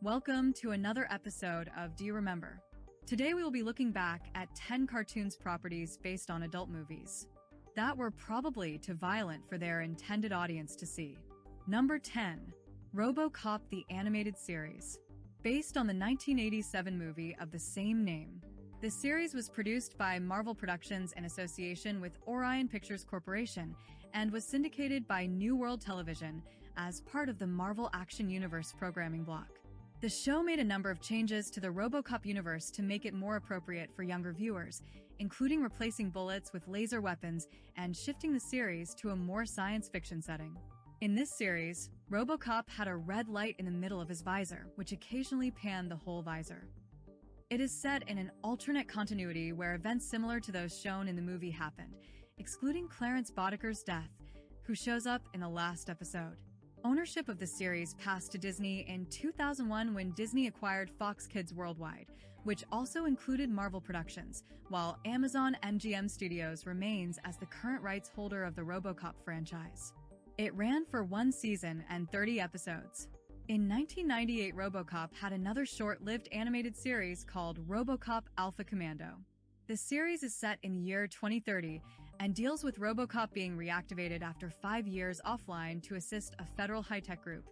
Welcome to another episode of Do You Remember? Today we will be looking back at 10 cartoons properties based on adult movies that were probably too violent for their intended audience to see. Number 10. RoboCop the Animated Series. Based on the 1987 movie of the same name, the series was produced by Marvel Productions in association with Orion Pictures Corporation and was syndicated by New World Television as part of the Marvel Action Universe programming block. The show made a number of changes to the RoboCop universe to make it more appropriate for younger viewers, including replacing bullets with laser weapons and shifting the series to a more science fiction setting. In this series, RoboCop had a red light in the middle of his visor, which occasionally panned the whole visor. It is set in an alternate continuity where events similar to those shown in the movie happened, excluding Clarence Boddicker's death, who shows up in the last episode. Ownership of the series passed to Disney in 2001 when Disney acquired Fox Kids Worldwide, which also included Marvel Productions, while Amazon MGM Studios remains as the current rights holder of the RoboCop franchise. It ran for 1 season and 30 episodes. In 1998, RoboCop had another short-lived animated series called RoboCop Alpha Commando. The series is set in the year 2030 and deals with RoboCop being reactivated after 5 years offline to assist a federal high-tech group,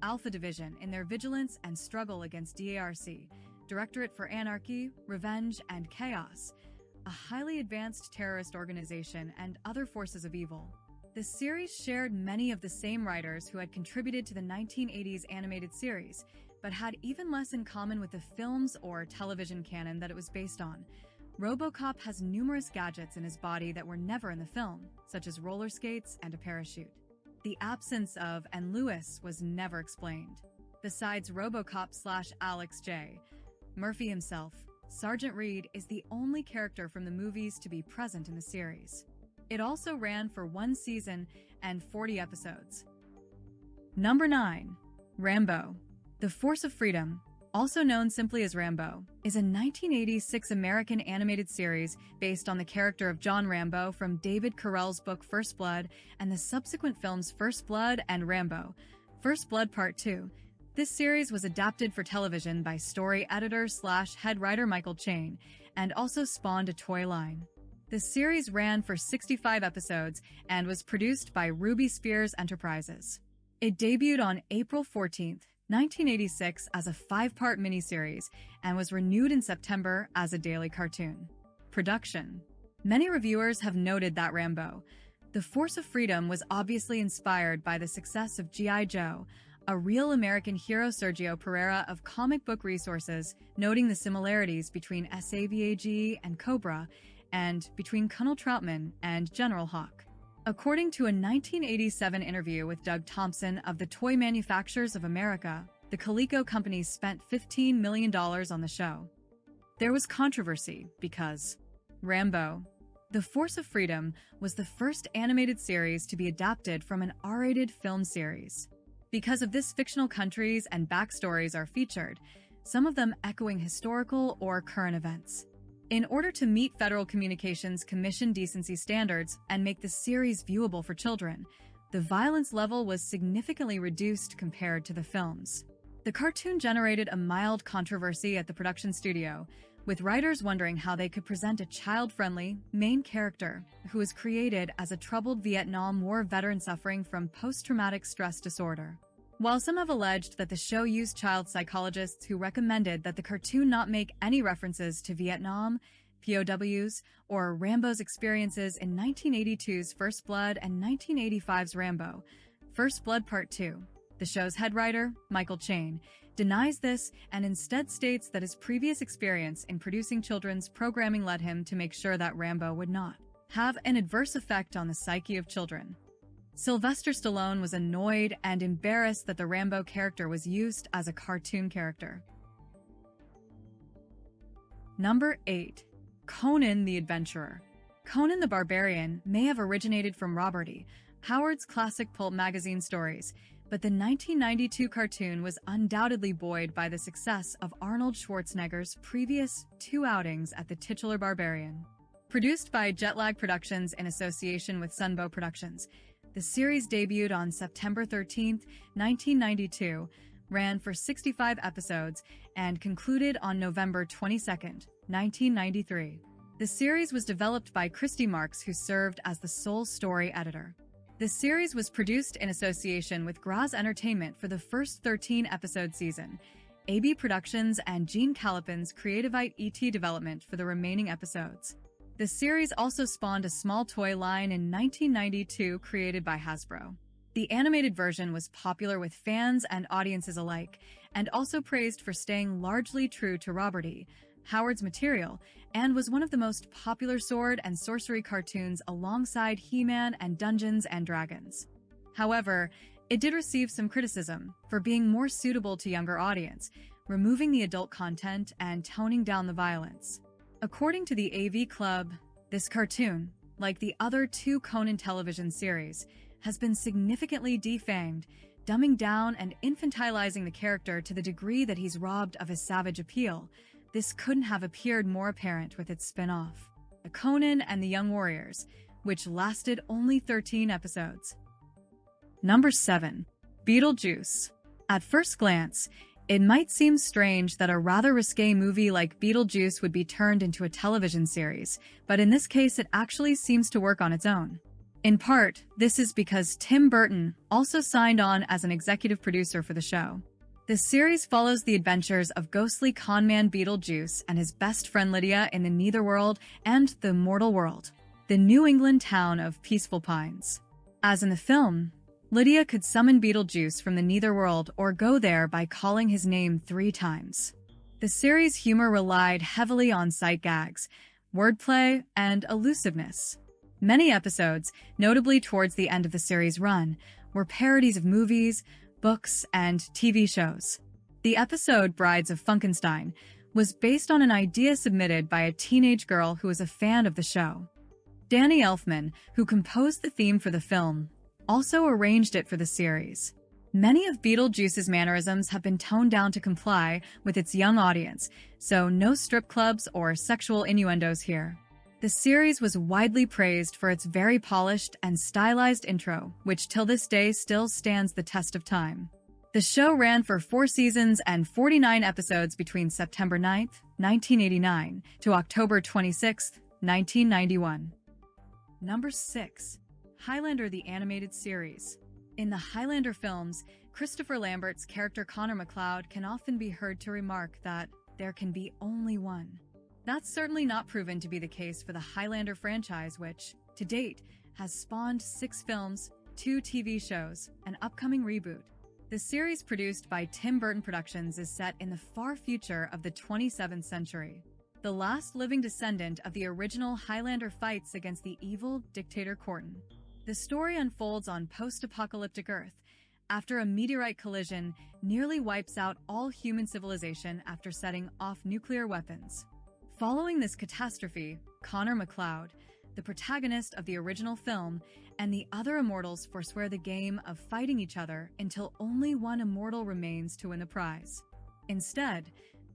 Alpha Division, in their vigilance and struggle against DARC, Directorate for Anarchy, Revenge, and Chaos, a highly advanced terrorist organization and other forces of evil. The series shared many of the same writers who had contributed to the 1980s animated series, but had even less in common with the films or television canon that it was based on. RoboCop has numerous gadgets in his body that were never in the film, such as roller skates and a parachute. The absence of and Lewis was never explained. Besides RoboCop/Alex J. Murphy himself, Sergeant Reed is the only character from the movies to be present in the series. It also ran for 1 season and 40 episodes. Number 9. Rambo. The Force of Freedom, also known simply as Rambo, is a 1986 American animated series based on the character of John Rambo from David Carell's book First Blood and the subsequent films First Blood and Rambo, First Blood Part 2. This series was adapted for television by story editor/head writer Michael Chain and also spawned a toy line. The series ran for 65 episodes and was produced by Ruby Spears Enterprises. It debuted on April 14, 1986 as a 5-part miniseries and was renewed in September as a daily cartoon. Production. Many reviewers have noted that Rambo, The Force of Freedom, was obviously inspired by the success of G.I. Joe, a real American hero. Sergio Pereira of Comic Book Resources, noting the similarities between SAVAG and Cobra, and between Colonel Troutman and General Hawk. According to a 1987 interview with Doug Thompson of the Toy Manufacturers of America, the Coleco company spent $15 million on the show. There was controversy because Rambo, The Force of Freedom, was the first animated series to be adapted from an R-rated film series. Because of this, fictional countries and backstories are featured, some of them echoing historical or current events. In order to meet Federal Communications Commission decency standards and make the series viewable for children, the violence level was significantly reduced compared to the films. The cartoon generated a mild controversy at the production studio, with writers wondering how they could present a child-friendly main character who was created as a troubled Vietnam War veteran suffering from post-traumatic stress disorder. While some have alleged that the show used child psychologists who recommended that the cartoon not make any references to Vietnam, POWs, or Rambo's experiences in 1982's First Blood and 1985's Rambo, First Blood Part 2, the show's head writer, Michael Chain, denies this and instead states that his previous experience in producing children's programming led him to make sure that Rambo would not have an adverse effect on the psyche of children. Sylvester Stallone was annoyed and embarrassed that the Rambo character was used as a cartoon character. Number 8. Conan the Adventurer. Conan the Barbarian may have originated from Robert E. Howard's classic pulp magazine stories, but the 1992 cartoon was undoubtedly buoyed by the success of Arnold Schwarzenegger's previous 2 outings at the titular Barbarian. Produced by Jetlag Productions in association with Sunbow Productions, the series debuted on September 13, 1992, ran for 65 episodes, and concluded on November 22, 1993. The series was developed by Christy Marks, who served as the sole story editor. The series was produced in association with Graz Entertainment for the first 13-episode season, AB Productions and Gene Calipin's Creativite ET development for the remaining episodes. The series also spawned a small toy line in 1992 created by Hasbro. The animated version was popular with fans and audiences alike, and also praised for staying largely true to Robert E. Howard's material, and was one of the most popular sword and sorcery cartoons alongside He-Man and Dungeons and Dragons. However, it did receive some criticism for being more suitable to younger audience, removing the adult content and toning down the violence. According to the AV Club, this cartoon, like the other two Conan television series, has been significantly defanged, dumbing down and infantilizing the character to the degree that he's robbed of his savage appeal. This couldn't have appeared more apparent with its spin-off, The Conan and the Young Warriors, which lasted only 13 episodes. Number 7. Beetlejuice. At first glance, it might seem strange that a rather risque movie like Beetlejuice would be turned into a television series, but in this case it actually seems to work on its own. In part, this is because Tim Burton also signed on as an executive producer for the show. The series follows the adventures of ghostly conman Beetlejuice and his best friend Lydia in the Netherworld and the Mortal World, the New England town of Peaceful Pines. As in the film, Lydia could summon Beetlejuice from the Netherworld or go there by calling his name 3 times. The series' humor relied heavily on sight gags, wordplay, and elusiveness. Many episodes, notably towards the end of the series' run, were parodies of movies, books, and TV shows. The episode Brides of Funkenstein was based on an idea submitted by a teenage girl who was a fan of the show. Danny Elfman, who composed the theme for the film, also arranged it for the series. Many of Beetlejuice's mannerisms have been toned down to comply with its young audience, so no strip clubs or sexual innuendos here. The series was widely praised for its very polished and stylized intro, which till this day still stands the test of time. The show ran for 4 seasons and 49 episodes between September 9, 1989 to October 26, 1991. Number 6. Highlander the Animated Series. In the Highlander films, Christopher Lambert's character Connor MacLeod can often be heard to remark that there can be only one. That's certainly not proven to be the case for the Highlander franchise, which, to date, has spawned 6 films, 2 TV shows, an upcoming reboot. The series, produced by Tim Burton Productions, is set in the far future of the 27th century. The last living descendant of the original Highlander fights against the evil dictator Corton. The story unfolds on post-apocalyptic Earth, after a meteorite collision nearly wipes out all human civilization after setting off nuclear weapons. Following this catastrophe, Connor MacLeod, the protagonist of the original film, and the other immortals forswear the game of fighting each other until only one immortal remains to win the prize. Instead,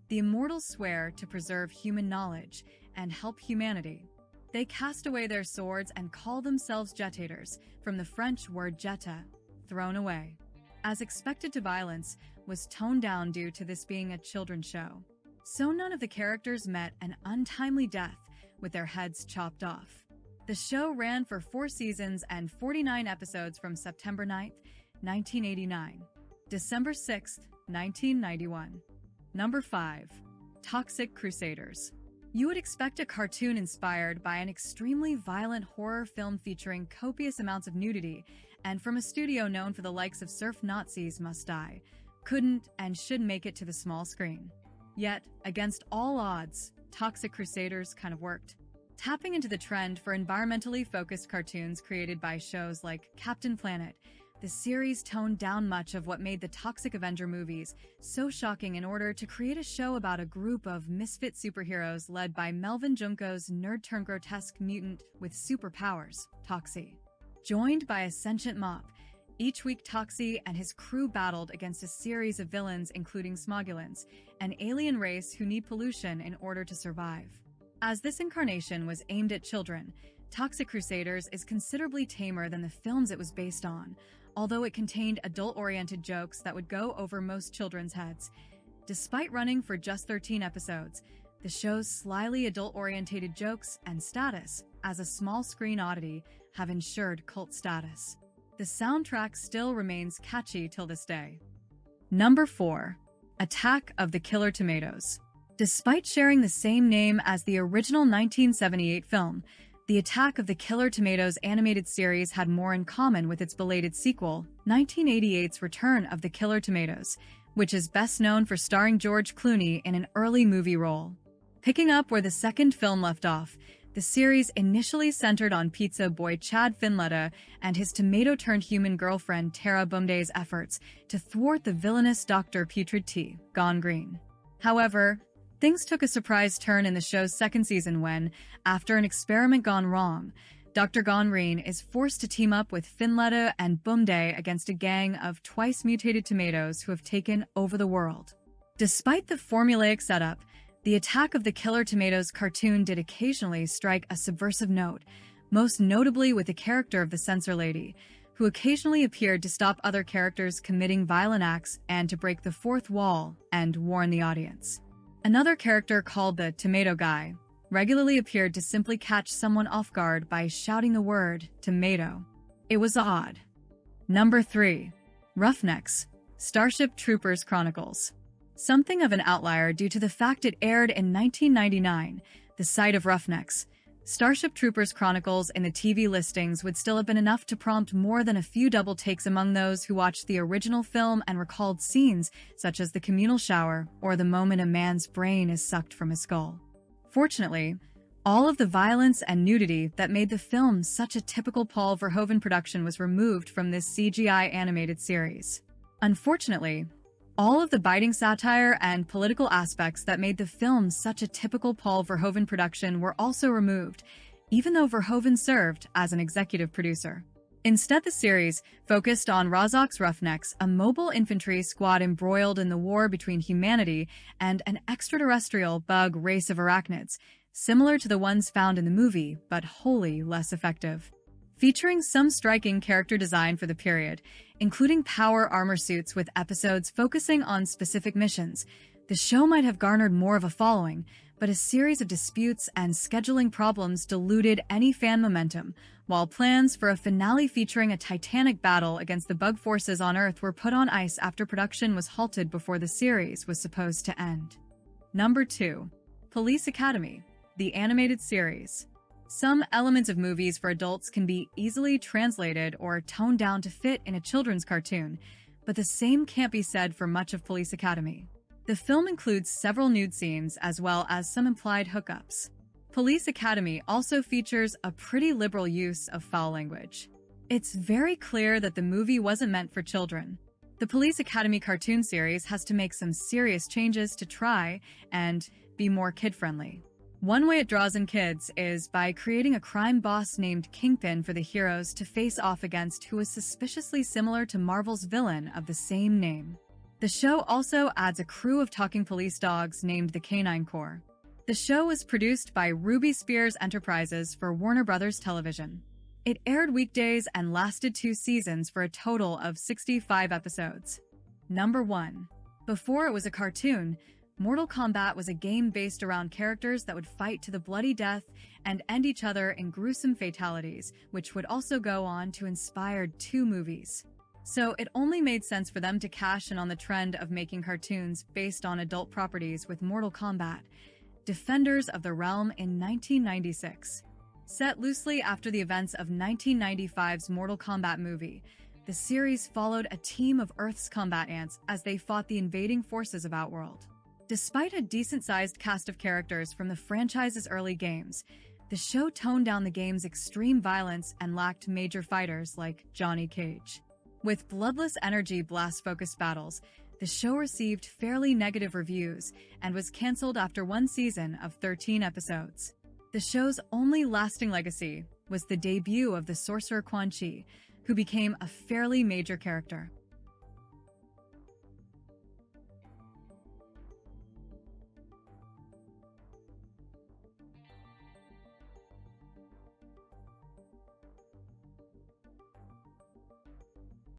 the immortals swear to preserve human knowledge and help humanity. They cast away their swords and call themselves Jetators, from the French word jeta, thrown away. As expected, to violence was toned down due to this being a children's show. So none of the characters met an untimely death with their heads chopped off. The show ran for 4 seasons and 49 episodes from September 9, 1989, December 6, 1991. Number 5. Toxic Crusaders. You would expect a cartoon inspired by an extremely violent horror film featuring copious amounts of nudity, and from a studio known for the likes of Surf Nazis Must Die, couldn't and should make it to the small screen. Yet, against all odds, Toxic Crusaders kind of worked. Tapping into the trend for environmentally focused cartoons created by shows like Captain Planet, the series toned down much of what made the Toxic Avenger movies so shocking in order to create a show about a group of misfit superheroes led by Melvin Junko's nerd-turned-grotesque mutant with superpowers, Toxie. Joined by a sentient mop, each week Toxie and his crew battled against a series of villains including Smogulans, an alien race who need pollution in order to survive. As this incarnation was aimed at children, Toxic Crusaders is considerably tamer than the films it was based on, although it contained adult-oriented jokes that would go over most children's heads. Despite running for just 13 episodes, the show's slyly adult-oriented jokes and status as a small-screen oddity have ensured cult status. The soundtrack still remains catchy till this day. Number 4. Attack of the Killer Tomatoes. Despite sharing the same name as the original 1978 film, the Attack of the Killer Tomatoes animated series had more in common with its belated sequel, 1988's Return of the Killer Tomatoes, which is best known for starring George Clooney in an early movie role. Picking up where the second film left off, the series initially centered on pizza boy Chad Finletta and his tomato-turned-human girlfriend Tara Bumday's efforts to thwart the villainous Dr. Putrid T. Gone Green. However, things took a surprise turn in the show's second season when, after an experiment gone wrong, Dr. Gone Green is forced to team up with Finletta and Bumday against a gang of twice-mutated tomatoes who have taken over the world. Despite the formulaic setup, the Attack of the Killer Tomatoes cartoon did occasionally strike a subversive note, most notably with the character of the Censor Lady, who occasionally appeared to stop other characters committing violent acts and to break the fourth wall and warn the audience. Another character called the Tomato Guy regularly appeared to simply catch someone off guard by shouting the word tomato. It was odd. Number 3. Roughnecks, Starship Troopers Chronicles. Something of an outlier due to the fact it aired in 1999, the sight of Roughnecks, Starship Troopers Chronicles in the TV listings would still have been enough to prompt more than a few double takes among those who watched the original film and recalled scenes such as the communal shower or the moment a man's brain is sucked from his skull. Fortunately, all of the violence and nudity that made the film such a typical Paul Verhoeven production was removed from this CGI animated series. Unfortunately, all of the biting satire and political aspects that made the film such a typical Paul Verhoeven production were also removed, even though Verhoeven served as an executive producer. Instead, the series focused on Rozhok's Roughnecks, a mobile infantry squad embroiled in the war between humanity and an extraterrestrial bug race of arachnids, similar to the ones found in the movie, but wholly less effective. Featuring some striking character design for the period, including power armor suits with episodes focusing on specific missions, the show might have garnered more of a following, but a series of disputes and scheduling problems diluted any fan momentum, while plans for a finale featuring a titanic battle against the bug forces on Earth were put on ice after production was halted before the series was supposed to end. Number 2. Police Academy, the animated series. Some elements of movies for adults can be easily translated or toned down to fit in a children's cartoon, but the same can't be said for much of Police Academy. The film includes several nude scenes as well as some implied hookups. Police Academy also features a pretty liberal use of foul language. It's very clear that the movie wasn't meant for children. The Police Academy cartoon series has to make some serious changes to try and be more kid-friendly. One way it draws in kids is by creating a crime boss named Kingpin for the heroes to face off against, who is suspiciously similar to Marvel's villain of the same name. The show also adds a crew of talking police dogs named the Canine Corps. The show was produced by Ruby Spears Enterprises for Warner Bros. Television. It aired weekdays and lasted 2 seasons for a total of 65 episodes. Number 1. Before it was a cartoon, Mortal Kombat was a game based around characters that would fight to the bloody death and end each other in gruesome fatalities, which would also go on to inspire 2 movies. So it only made sense for them to cash in on the trend of making cartoons based on adult properties with Mortal Kombat, Defenders of the Realm in 1996. Set loosely after the events of 1995's Mortal Kombat movie, the series followed a team of Earth's combat ants as they fought the invading forces of Outworld. Despite a decent-sized cast of characters from the franchise's early games, the show toned down the game's extreme violence and lacked major fighters like Johnny Cage. With bloodless energy blast-focused battles, the show received fairly negative reviews and was canceled after 1 season of 13 episodes. The show's only lasting legacy was the debut of the sorcerer Quan Chi, who became a fairly major character.